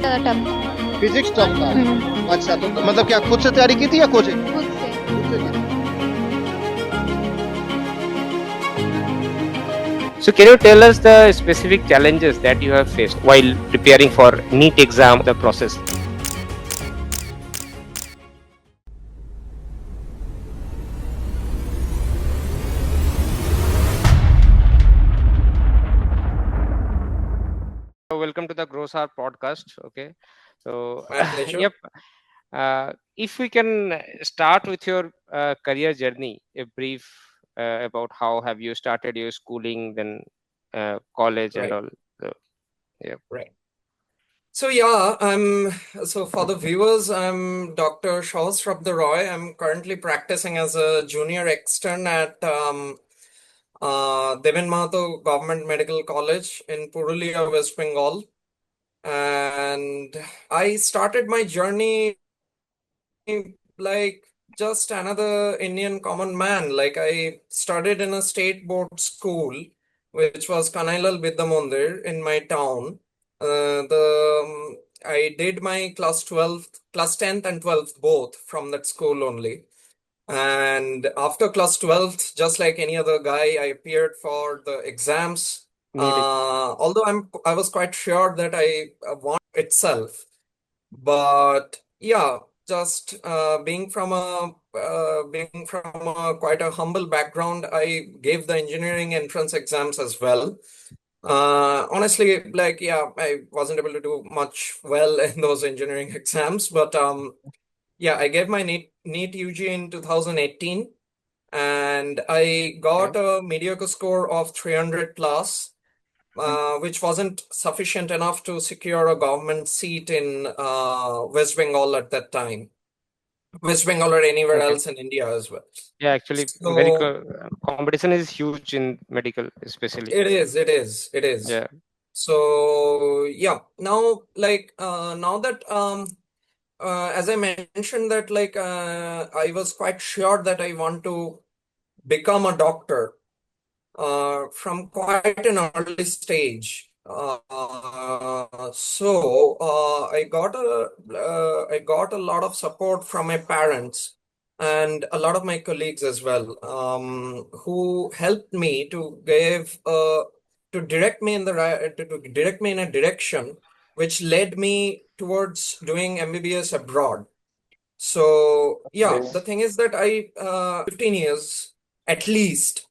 ज्यादा टफ था। Physics tough था। अच्छा, तो मतलब क्या खुद से तैयारी की थी या कोचिंग? खुद से। खुद से की थी। So can you tell us the specific challenges that you have faced while preparing for NEET exam, the process? So welcome to the GrowSharp Podcast. Okay. So My pleasure. yep. If we can start with your career journey, a brief about how have you started your schooling, then college and Right. all. So, yeah. Right. So so for the viewers, I'm Dr. Sahasrabda Roy. I'm currently practicing as a junior extern at Deven Mahato Government Medical College in Purulia, West Bengal. And I started my journey like just another Indian common man. Like I studied in a state board school, which was Kanailal Vidyamandir in my town. I did my class 12th, class 10th and 12th both from that school only. And after class 12th, just like any other guy, I appeared for the exams. Although I was quite sure that I want itself, but yeah, just being from a quite a humble background, I gave the engineering entrance exams as well. Honestly, like yeah, I wasn't able to do much well in those engineering exams, but yeah, I gave my NEET UG in 2018, and I got a mediocre score of 300 plus. Which wasn't sufficient enough to secure a government seat in West Bengal at that time. West Bengal or anywhere Okay. else in India as well. Yeah, actually, So competition is huge in medical, especially. it is. Yeah. So yeah, now like now that as I mentioned that like I was quite sure that I want to become a doctor from quite an early stage. I got a lot of support from my parents and a lot of my colleagues as well, who helped me to direct me in to direct me in a direction which led me towards doing MBBS abroad. So yeah, the thing is that I 15 years at least.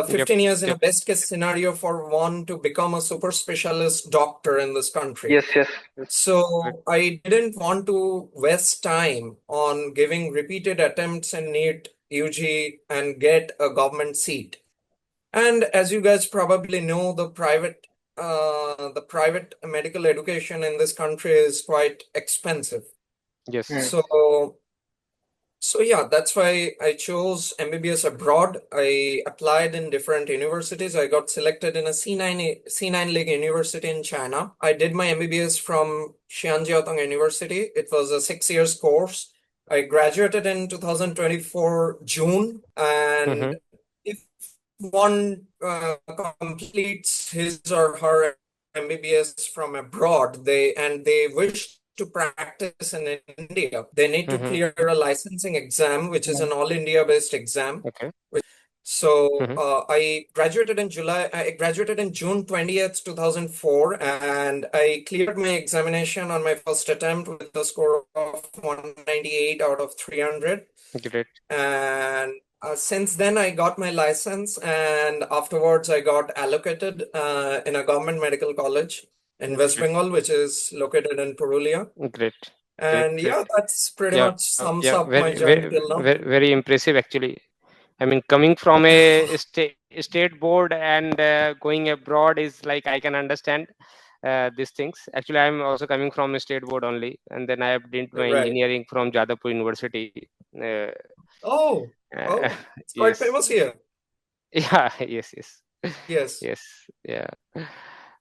15 years in a best case scenario for one to become a super specialist doctor in this country. Yes. So I didn't want to waste time on giving repeated attempts in NEET, UG, and get a government seat. And as you guys probably know, the private medical education in this country is quite expensive. Yes. So yeah, that's why I chose MBBS abroad. I applied in different universities. I got selected in a C9 League university in China. I did my MBBS from Xianjiaotong University. It was a 6 years course. I graduated in 2024 June, and if one completes his or her MBBS from abroad, they wish to practice in India, they need to clear a licensing exam, which is an all India based exam. Okay. So I graduated in June 20th, 2004, and I cleared my examination on my first attempt with a score of 198 out of 300. Great. And since then, I got my license, and afterwards, I got allocated in a government medical college in West Bengal, which is located in Purulia. Great. And yeah, that's pretty much sums up my journey till now. Very impressive, actually. I mean, coming from a state board and going abroad is like, I can understand these things. Actually, I'm also coming from a state board only, and then I have did my engineering from Jadavpur University. It's quite famous here. Yeah, yes. Yeah.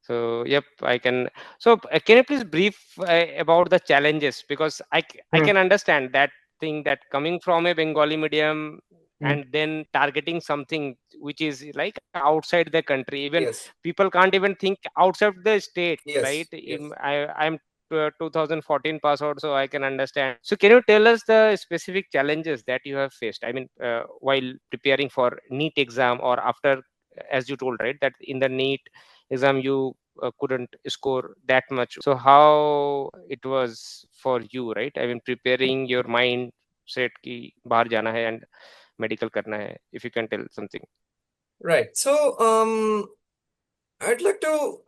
So, yep, I can. So, can you please brief about the challenges? Because I can understand that thing, that coming from a Bengali medium and then targeting something which is like outside the country. Even people can't even think outside the state, right? I'm 2014 pass out, so I can understand. So can you tell us the specific challenges that you have faced? I mean, while preparing for NEET exam, or after, as you told, right, that in the NEET exam you couldn't score that much. So how it was for you, right? I mean, preparing your mind set ki bahar jana hai and medical karna hai. If you can tell something. Right. So, I'd like to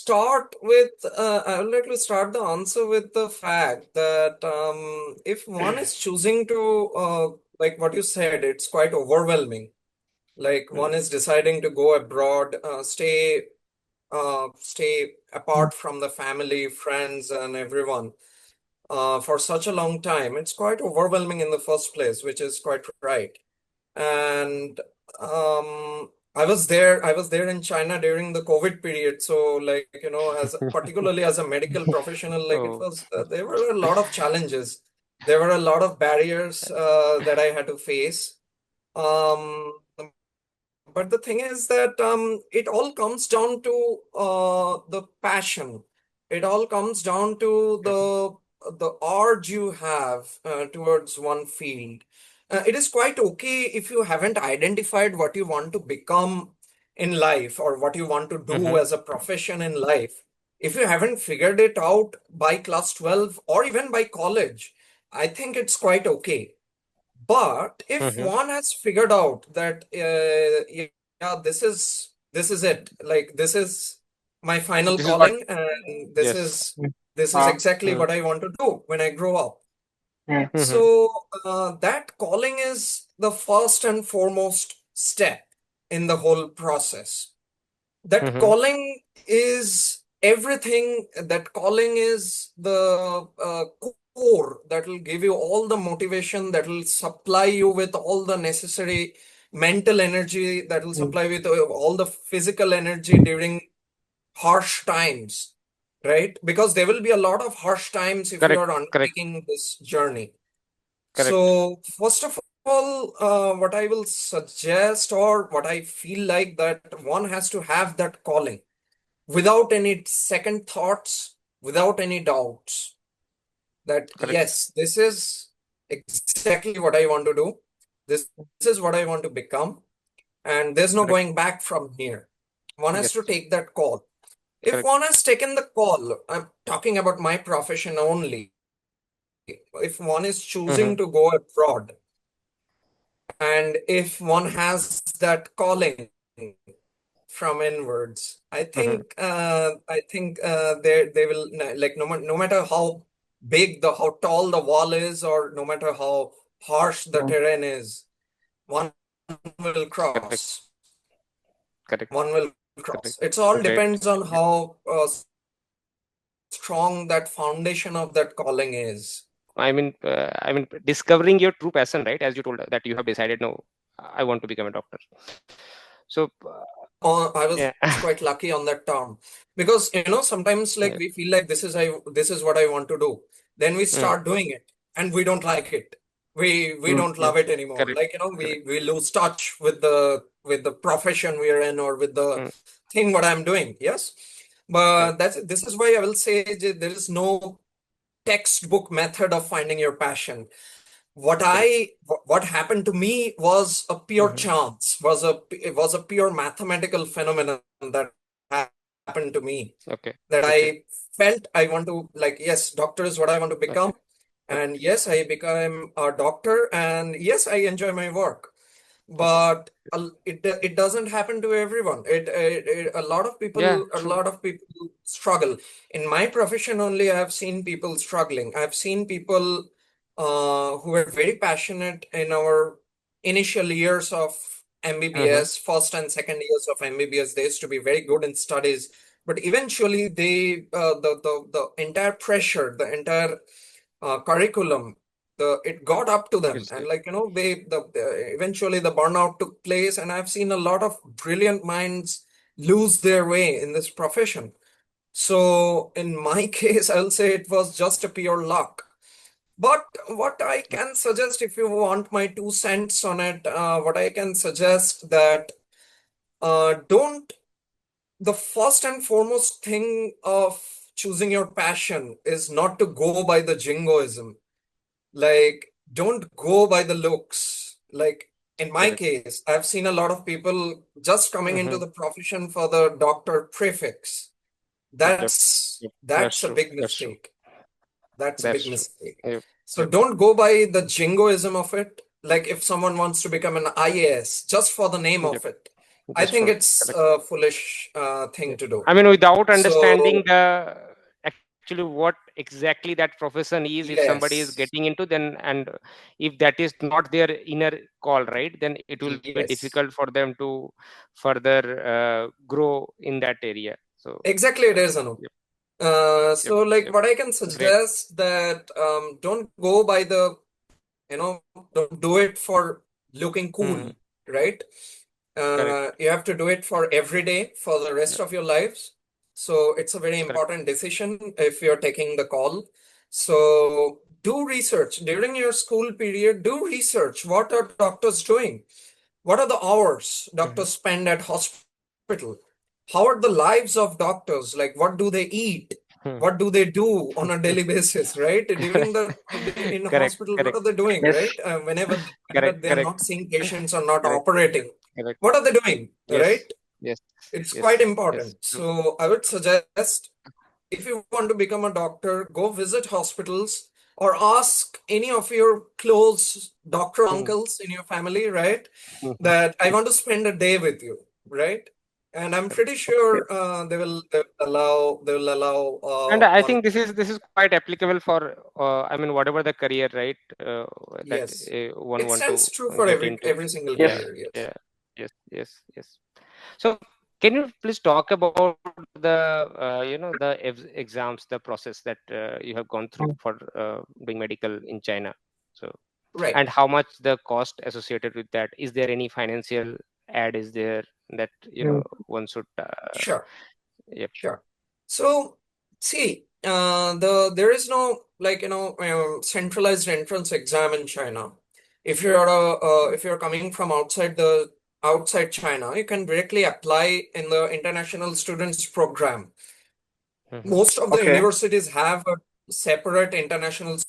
I would like to start the answer with the fact that if one is choosing to, like what you said, it's quite overwhelming. Like one is deciding to go abroad, stay apart from the family, friends, and everyone for such a long time. It's quite overwhelming in the first place, which is quite right. And I was there in China during the COVID period. So like, particularly as a medical professional, like it Oh. was, there were a lot of challenges. There were a lot of barriers that I had to face. Um, but the thing is that it all comes down to the passion. It all comes down to the urge you have towards one field. It is quite okay if you haven't identified what you want to become in life or what you want to do as a profession in life. If you haven't figured it out by class 12 or even by college, I think it's quite okay. But if one has figured out that yeah, this is it. Like this is my final This is what, calling, and yes. this is exactly what I want to do when I grow up. Mhm. So that calling is the first and foremost step in the whole process. That calling is everything. That calling is the core that will give you all the motivation, that will supply you with all the necessary mental energy, that will supply you with all the physical energy during harsh times, right? Because there will be a lot of harsh times if you Correct, are correct, undertaking this journey. correct. So, first of all, what I will suggest, or what I feel like, that one has to have that calling without any second thoughts, without any doubts, that Correct. yes, this is exactly what I want to do. This is what I want to become. And there's no Correct. going back from here. One has Yes. to take that call. If Correct. one has taken the call, I'm talking about my profession only. If one is choosing to go abroad, and if one has that calling from inwards, I think they will, like, no matter how big how tall the wall is, or no matter how harsh the terrain is, one will Correct. cross. Correct. One will Correct. cross. It's all Great. depends on how strong that foundation of that calling is. I mean, discovering your true passion, right? As you told that you have decided, no, I want to become a doctor. So, I was yeah. quite lucky on that term, because sometimes, like, Yeah. we feel like this is what I want to do. Then we start doing it and we don't like it. We don't love it anymore. Correct. Like, Correct. we lose touch with the profession we are in, or with the thing what I'm doing. Yes. But this is why I will say there is no textbook method of finding your passion. Correct. What happened to me was a pure chance, it was a pure mathematical phenomenon that happened to me, Okay. that Okay. I felt I want to, like, yes, doctor is what I want to become. Okay. And yes, I became a doctor, and yes, I enjoy my work. Okay. But it doesn't happen to everyone. A lot of Yeah. True. people struggle. In my profession only, I have seen people struggling. I've seen people who were very passionate in our initial years of MBBS, first and second years of MBBS. They used to be very good in studies, but eventually the entire pressure, the entire curriculum, it got up to them, Yes. and, like, eventually the burnout took place, and I've seen a lot of brilliant minds lose their way in this profession. So in my case, I'll say it was just a pure luck. But what I can suggest, if you want my 2 cents on it, what I can suggest, that don't the first and foremost thing of choosing your passion is not to go by the jingoism. Like, don't go by the looks. Like, in my Correct. case, I've seen a lot of people just coming into the profession for the doctor prefix. Yep. That's Yep. that's a true. big That's true. mistake. That's a That's big true. mistake. Yep. So Yep. don't go by the jingoism of it. Like if someone wants to become an IAS just for the name Yep. of it, I That's think true. it's Correct. a foolish thing Yep. to do. I mean, without understanding So the actually what exactly that profession is, if somebody is yes, getting into, then, and if that is not their inner call, right, then it will be yes, difficult for them to further grow in that area. So exactly it is, Anup. yep, yep, So like yep. what I can Great. suggest that don't go by the, don't do it for looking cool, Mhm. right? Correct. You have to do it for every day for the rest Yep. of your lives. So it's a very Correct. important decision if you're taking the call. So do research during your school period. Do research. What are doctors doing? What are the hours Mhm. doctors spend at hospital? How are the lives of doctors? Like, what do they eat? Hmm. What do they do on a daily basis, right? During the day in the Correct. hospital, what Correct. are they doing, Yes. right? Whenever Correct. they are Correct. not seeing patients or not operating, Correct. what are they doing, Yes. right? Yes. It's quite Yes. Yes. important. True. So I would suggest if you want to become a doctor, go visit hospitals or ask any of your close doctor Hmm. uncles in your family, right? Mhm. That I want to spend a day with you, right? And I'm Correct. pretty sure they will allow And I one. think this is quite applicable for I mean, whatever the career, right, that Yes, one it want to stands true for get every into. every single Yeah, Yes. career. Yes. yeah, yes, yes, yes. So can you please talk about the the exams, the process that you have gone through for doing medical in China? So, Right. and how much the cost associated with that? Is there any financial add? Is there that Mm. one should? Sure. Yep. Sure. So, see, there is no like centralized entrance exam in China. If you're coming from outside China, you can directly apply in the international students program. Mm-hmm. Most of the Okay. universities have a separate international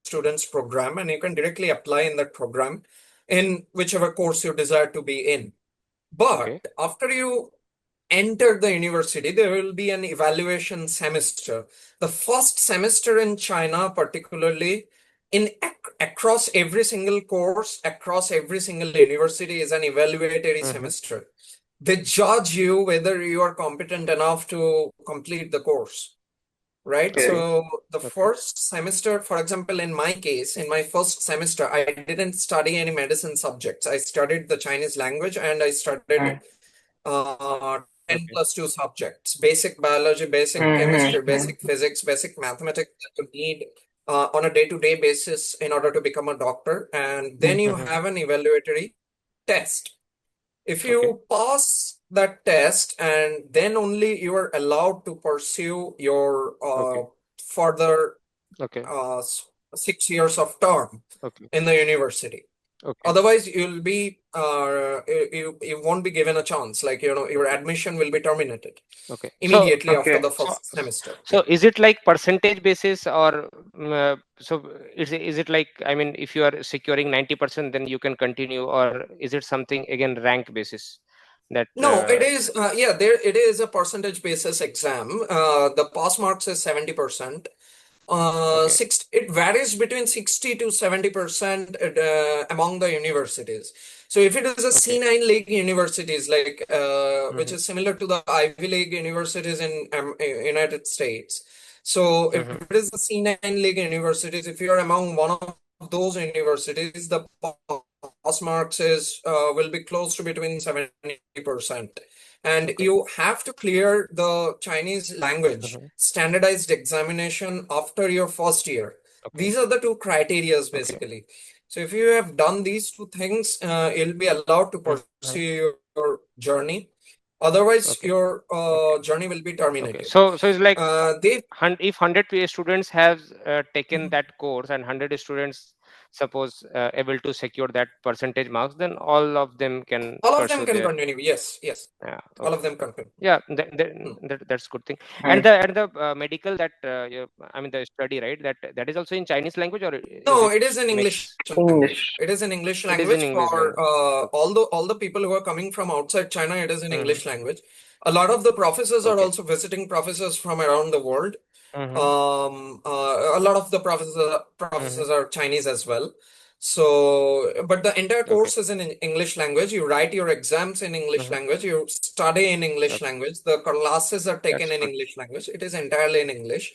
students program, and you can directly apply in that program in whichever course you desire to be in. But Okay. after you enter the university, there will be an evaluation semester. The first semester in China, particularly across every single course, across every single university, is an evaluatory Mm-hmm. semester. They judge you whether you are competent enough to complete the course, right? Okay. So the Okay. first semester, for example, in my case, in my first semester, I didn't study any medicine subjects. I studied the Chinese language and I studied 10 Okay. plus 2 subjects: basic biology, basic chemistry, basic physics, basic mathematics that you need on a day-to-day basis in order to become a doctor. And then you Mm-hmm. have an evaluatory test. If Okay. you pass that test, and then only you are allowed to pursue your Okay. further Okay. 6 years of term Okay. in the university. Okay. Otherwise, you won't be given a chance. Like, your Okay. admission will be terminated Okay. So, immediately after Okay. the so, first semester. so is it like percentage basis, or so is it like, I mean, if you are securing 90%, then you can continue, or is it something again rank basis that No, it is, yeah, it is a percentage basis exam. The pass marks is 70%. okay. It varies between 60 to 70% among the universities. So if it is a Okay. C9 League universities, like which Mm-hmm. is similar to the Ivy League universities in United States. So if Mm-hmm. it is a C9 League universities, if you are among one of those universities, the pass marks is will be close to between 70%. And Okay. you have to clear the Chinese language Mm-hmm. standardized examination after your first year. Okay. These are the two criterias Okay. basically. So if you have done these two things, you'll be allowed to Mm-hmm. pursue your journey. Otherwise, Okay. your Okay. journey will be Okay. terminated. So it's like, They if 100 students have taken that course and 100 students suppose able to secure that percentage marks, then all of them can All of pursue them can their. continue. Yes. Yeah, All okay. of them can continue. Yeah, Hmm. that's good thing. Right. And the medical that I mean the study, right? That is also in Chinese language, or is No, it it is in English mixed? language. English. It is in English It is in language English for language. all the people who are coming from outside China. It is in Mm-hmm. English language. A lot of the professors are Okay. also visiting professors from around the world. Mm-hmm. A lot of the professors are Chinese as well. So, but the entire Okay. course is in English language. You write your exams in English Mm-hmm. language. You study in English Okay. language. The classes are taken That's in good. English language. It is entirely in English.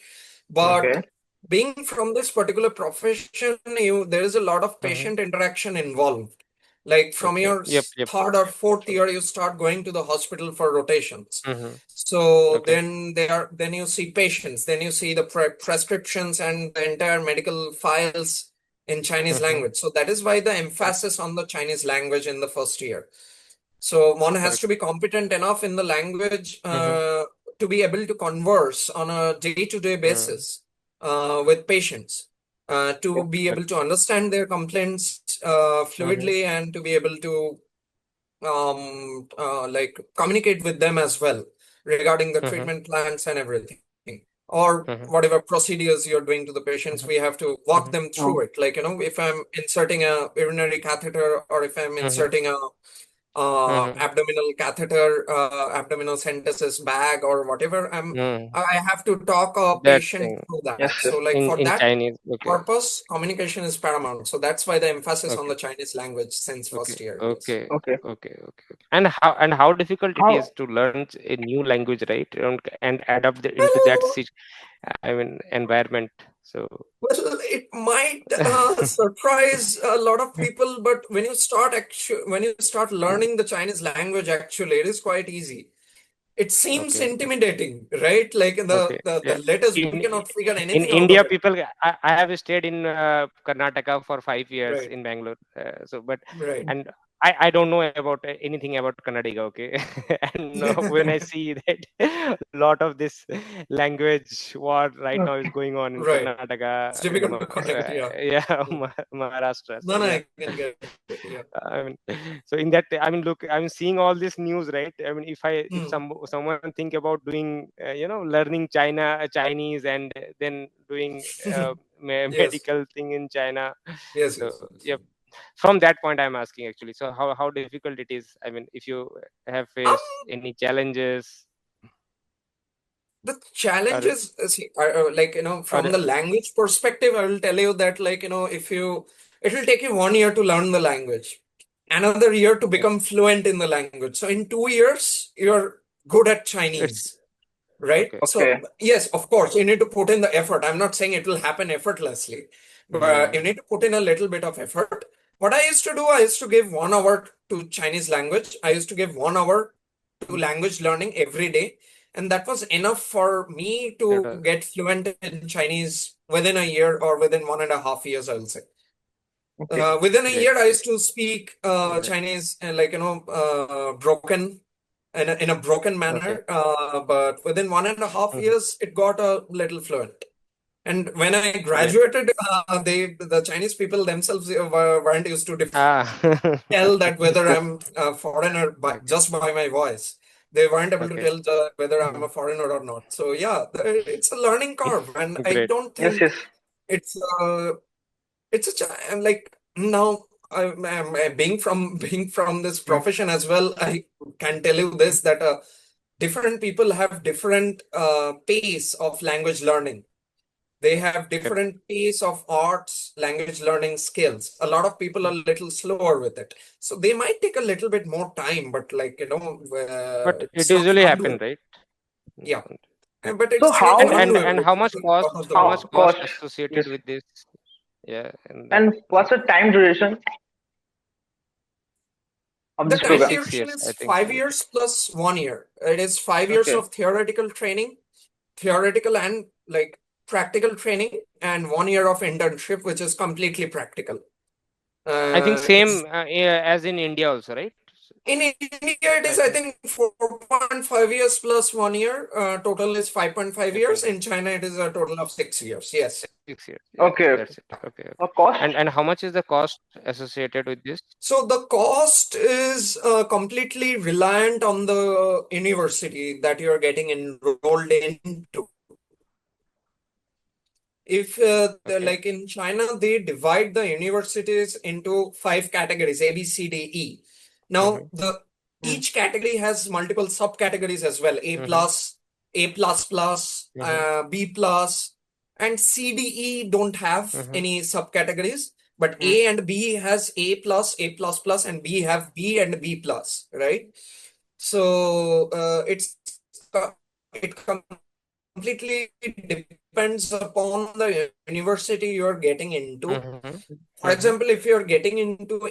Mm-hmm. Okay. But being from this particular profession, there is a lot of Mm-hmm. patient interaction involved. Like from Okay. your Yep. third or fourth year, you start going to the hospital for rotations. Mm-hmm. So Okay. then you see patients, then you see the prescriptions and the entire medical files in Chinese Mm-hmm. language. So that is why the emphasis on the Chinese language in the first year. So one has Correct. to be competent enough in the language Mm-hmm. to be able to converse on a day-to-day basis with patients, to be able to understand their complaints Mm-hmm. fluidly, and to be able to like communicate with them as well regarding the Mm-hmm. treatment plans and everything, or Mm-hmm. whatever procedures you're doing to the patients. Mm-hmm. We have to walk Mm-hmm. them through Oh, it. Like, if I'm inserting a urinary catheter, or if I'm Mm-hmm. inserting a Mm-hmm. abdominal catheter, abdominal synthesis bag, or whatever, I have to talk a That patient thing through yes, that. yes. So like for in that Chinese. Okay. purpose, communication is paramount. So that's why the emphasis on Okay. the Chinese language since Okay. first year. Yes. Okay. Okay. Okay. And how difficult it is How? to learn a new language, right? And adapt into that Well, I mean environment. So. well, it might surprise a lot of people, but when you start learning the Chinese language, actually, it is quite easy. It seems Okay. intimidating, right? Like Okay. the Yeah. letters, we In cannot figure in anything out of India, it. people, I have stayed in Karnataka for 5 years Right, in Bangalore. But right. and I don't know about anything about Kannadiga. Okay, and when I see that lot of this language war right now is Okay. going on in Right. It's Karnataka, difficult to connect. Yeah. yeah, Mm. Maharashtra. No, So no, yeah. I can get it. Yeah. I mean, so in that, I mean, look, I'm seeing all this news, right? I mean, if Mm. someone think about doing, learning Chinese, and then doing Yes, medical thing in China. yes, So yes, yes. yeah, from that point, I'm asking actually. So how difficult it is? I mean, if you have Um, faced any challenges, the or challenges, see, like, from the or language perspective, I will tell you that, like, it will take you 1 year to learn the language, another year to okay, become fluent in the language. So in 2 years, you're good at it's Chinese, right? okay. Okay. So yes, of course, you need to put in the effort. I'm not saying it will happen effortlessly, but you Hmm. need to put in a little bit of effort. What I used to do, I used to give 1 hour to Chinese language. I used to give 1 hour to language learning every day. And that was enough for me That to get fluent in Chinese within a year, or within 1.5 years, I will say. Okay. Within a great, year, I used to speak great. Chinese, like, broken, in a broken Okay. manner. But within 1.5 years, it got a little fluent. And when I Great. graduated, the Chinese people themselves weren't used to Ah. tell that whether I'm a foreigner Okay. just by my voice. They weren't able to Okay. tell whether I'm a foreigner or not. So yeah, it's a learning curve, and I Great. don't Yes, think yes. it's I'm like, now, being from this Mm. profession as well, I can tell you this, that different people have different pace of language learning. They have Correct. different pace of arts, language learning skills. A lot of people are a little slower with it. So they might take a little bit more time, but, like, But it it's not usually happen, undoable. right? Yeah. Yeah. But So it's like And how? and undoable. and It's how much just cost? out of the How much How world. cost cost? associated Yes. with this? Yeah, and that And what's the time duration of The this time program? duration 6 years, I is think. 5 years plus 1 year. It is 5 years Okay. of theoretical and, like, practical training, and 1 year of internship, which is completely practical. I think It's same as in India also, right? In India, it is, I think, 4.5 years plus 1 year. Total is 5.5 years. In China, it is a total of 6 years. Yes. 6 years. Yeah, Okay. that's it. Okay. Cost? And how much is the cost associated with this? So the cost is completely reliant on the university that you're getting enrolled into. If like in China, they divide the universities into 5 categories, A, B, C, D, E. Now, each category has multiple subcategories as well, A plus, A plus plus, B plus, and C, D, E don't have any subcategories, but A and B has A plus, A plus plus, and B have B and B plus, right? So it completely depends upon the university you're getting into. For example, if you're getting into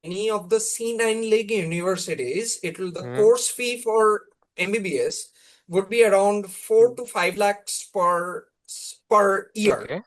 any of the C9 league universities, the course fee for MBBS would be around 4 to 5 lakhs per year. Okay.